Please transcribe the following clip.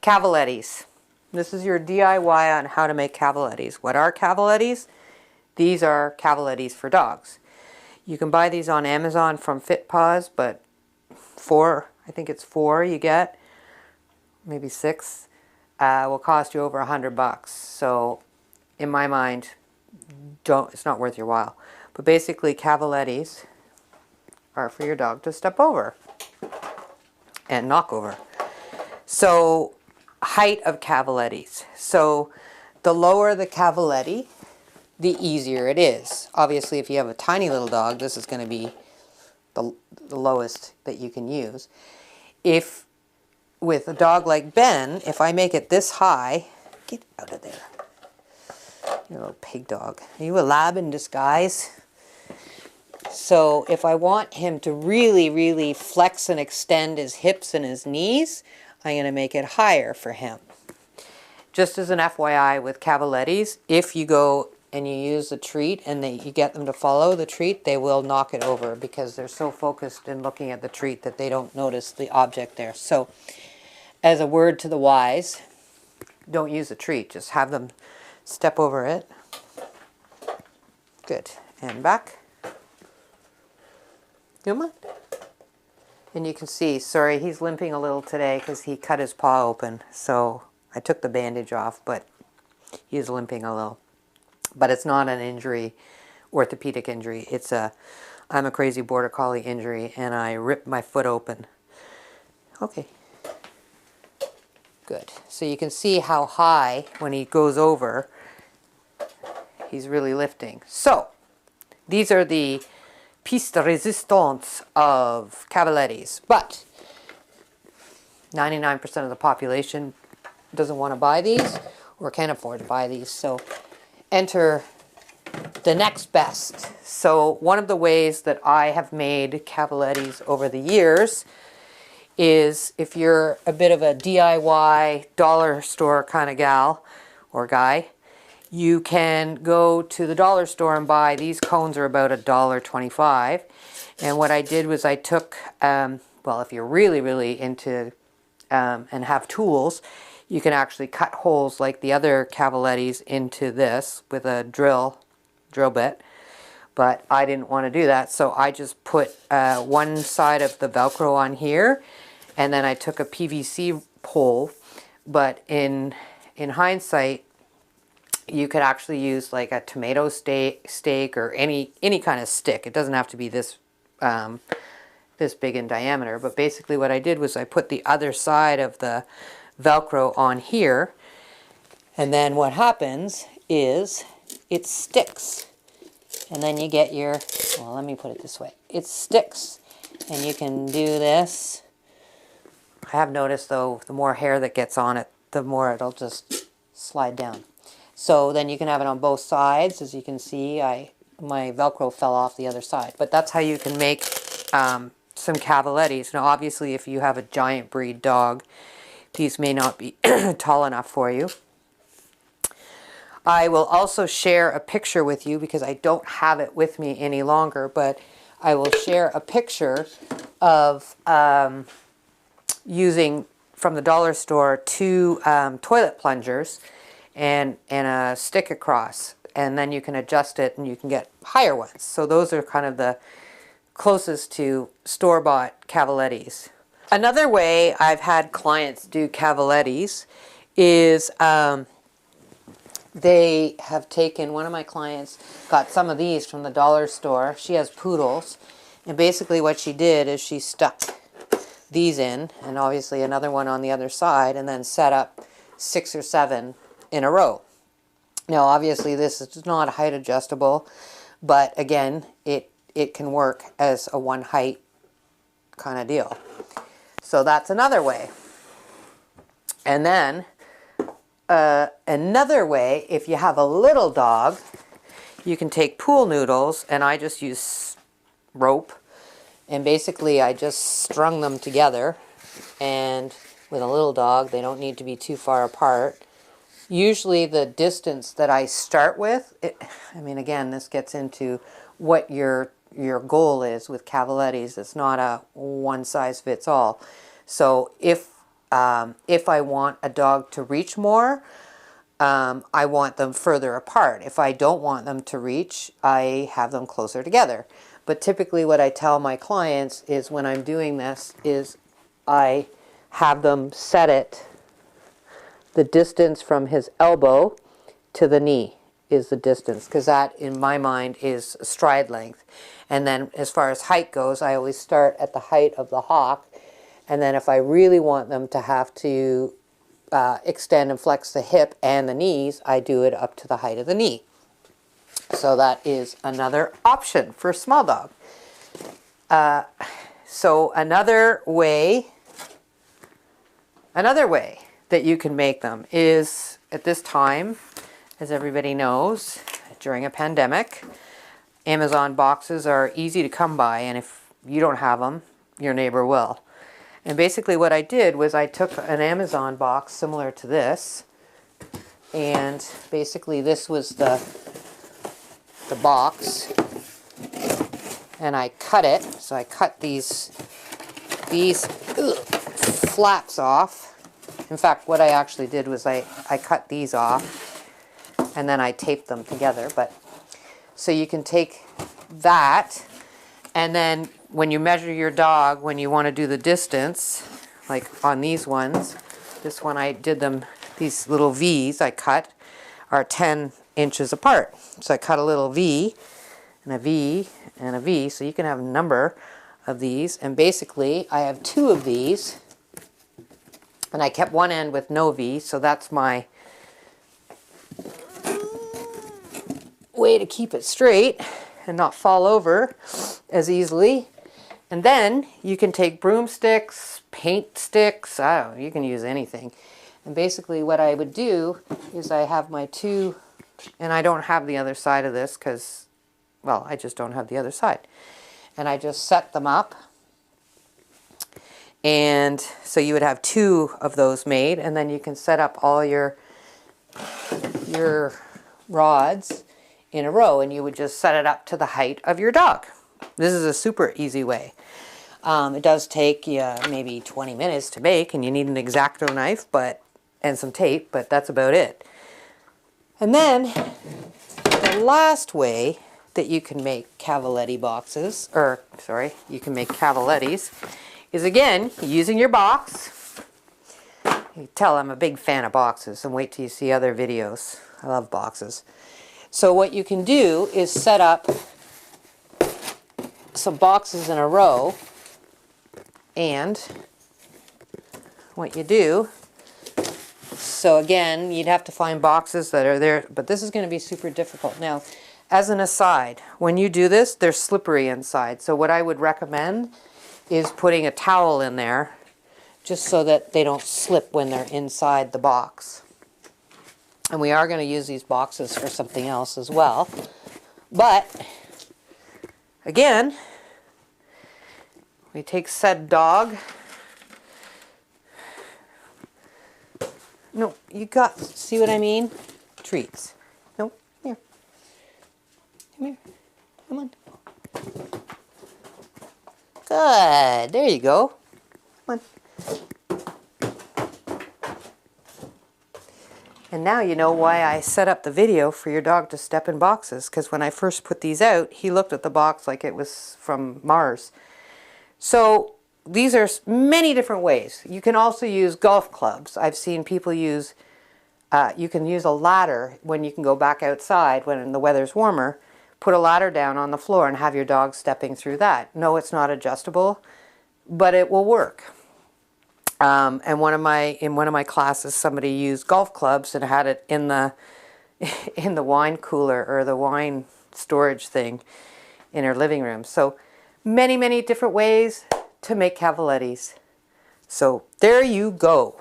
Cavalettis. This is your DIY on how to make cavalettis. What are cavalettis? These are cavalettis for dogs. You can buy these on Amazon from FitPaws, but I think it's 4 you get, maybe 6, will cost you over $100. So in my mind, it's not worth your while. But basically cavalettis are for your dog to step over and knock over. So height of cavalettis. So the lower the cavaletti, the easier it is. Obviously, if you have a tiny little dog, this is going to be the lowest that you can use. If with a dog like Ben, if I make it this high, get out of there. You little pig dog. Are you a lab in disguise? So if I want him to really, really flex and extend his hips and his knees, I'm going to make it higher for him. Just as an FYI with cavalettis, if you go and you use the treat and you get them to follow the treat, they will knock it over because they're so focused in looking at the treat that they don't notice the object there. So as a word to the wise, don't use the treat. Just have them step over it. Good. And back. Come on. And you can see, sorry, he's limping a little today because he cut his paw open. So I took the bandage off, but he's limping a little. But it's not an injury, orthopedic injury. I'm a crazy border collie injury, and I ripped my foot open. Okay. Good. So you can see how high, when he goes over, he's really lifting. So these are the pièce de résistance of cavalettis, but 99% of the population doesn't want to buy these or can't afford to buy these. So enter the next best. So one of the ways that I have made cavalettis over the years is if you're a bit of a DIY dollar store kind of gal or guy, you can go to the dollar store and buy, these cones are about $1.25. And what I did was I took, well, if you're really, really into and have tools, you can actually cut holes like the other cavalettis into this with a drill bit. But I didn't want to do that, so I just put one side of the Velcro on here, and then I took a PVC pole. But in hindsight, you could actually use like a tomato stake or any kind of stick. It doesn't have to be this this big in diameter. But basically what I did was I put the other side of the Velcro on here, and then what happens is it sticks. And then you get your, well, let me put it this way. It sticks, and you can do this. I have noticed though, the more hair that gets on it, the more it'll just slide down. So then you can have it on both sides. As you can see, my Velcro fell off the other side. But that's how you can make some cavalettis. Now obviously if you have a giant breed dog, these may not be tall enough for you. I will also share a picture with you because I don't have it with me any longer, but I will share a picture of using from the dollar store 2 toilet plungers and a stick across, and then you can adjust it and you can get higher ones. So those are kind of the closest to store-bought cavalettis. Another way I've had clients do cavalettis is they have taken, one of my clients got some of these from the dollar store. She has poodles, and basically what she did is she stuck these in, and obviously another one on the other side, and then set up 6 or 7 in a row. Now obviously this is not height adjustable, but again it can work as a one height kind of deal. So that's another way. And then another way, if you have a little dog, you can take pool noodles, and I just use rope, and basically I just strung them together, and with a little dog they don't need to be too far apart. Usually the distance that I start with, I mean again this gets into what your goal is with cavalettis. It's not a one size fits all. So if If I want a dog to reach more, I want them further apart. If I don't want them to reach, I have them closer together. But typically what I tell my clients is when I'm doing this is I have them set it, the distance from his elbow to the knee is the distance, because that in my mind is stride length. And then as far as height goes, I always start at the height of the hock, and then if I really want them to have to extend and flex the hip and the knees, I do it up to the height of the knee. So that is another option for a small dog. So another way that you can make them is, at this time, as everybody knows, during a pandemic, Amazon boxes are easy to come by, and if you don't have them, your neighbor will. And basically what I did was I took an Amazon box similar to this, and basically this was the box, and I cut it. So I cut these flaps off. In fact, what I actually did was I cut these off, and then I taped them together. But so you can take that, and then when you measure your dog, when you want to do the distance, like on these ones, this one I did them, these little V's I cut are 10 inches apart. So I cut a little V and a V and a V, so you can have a number of these. And basically I have 2 of these, and I kept one end with no V, so that's my way to keep it straight and not fall over as easily. And then you can take broomsticks, paint sticks, I don't know, you can use anything. And basically what I would do is I have my 2, and I don't have the other side of this because, well, I just don't have the other side. And I just set them up. And so you would have 2 of those made, and then you can set up all your rods in a row, and you would just set it up to the height of your dog. This is a super easy way. It does take you maybe 20 minutes to make, and you need an X-Acto knife and some tape, but that's about it. And then the last way that you can make cavaletti boxes, you can make cavalettis, is again using your box. You can tell I'm a big fan of boxes, and wait till you see other videos. I love boxes. So what you can do is set up some boxes in a row, and what you do, so again, you'd have to find boxes that are there, but this is going to be super difficult. Now, as an aside, when you do this, they're slippery inside. So what I would recommend is putting a towel in there just so that they don't slip when they're inside the box. And we are going to use these boxes for something else as well. But again, we take said dog. No, you got, see what I mean? Treats. No, here. Come here. Come on. Good. There you go. Come on. And now you know why I set up the video for your dog to step in boxes, because when I first put these out, he looked at the box like it was from Mars. So these are many different ways. You can also use golf clubs. I've seen people use, you can use a ladder when you can go back outside when the weather's warmer. Put a ladder down on the floor and have your dog stepping through that. No, it's not adjustable, but it will work. And in one of my classes, somebody used golf clubs and had it in the wine cooler or the wine storage thing in her living room. So many, many different ways to make cavalettis. So there you go.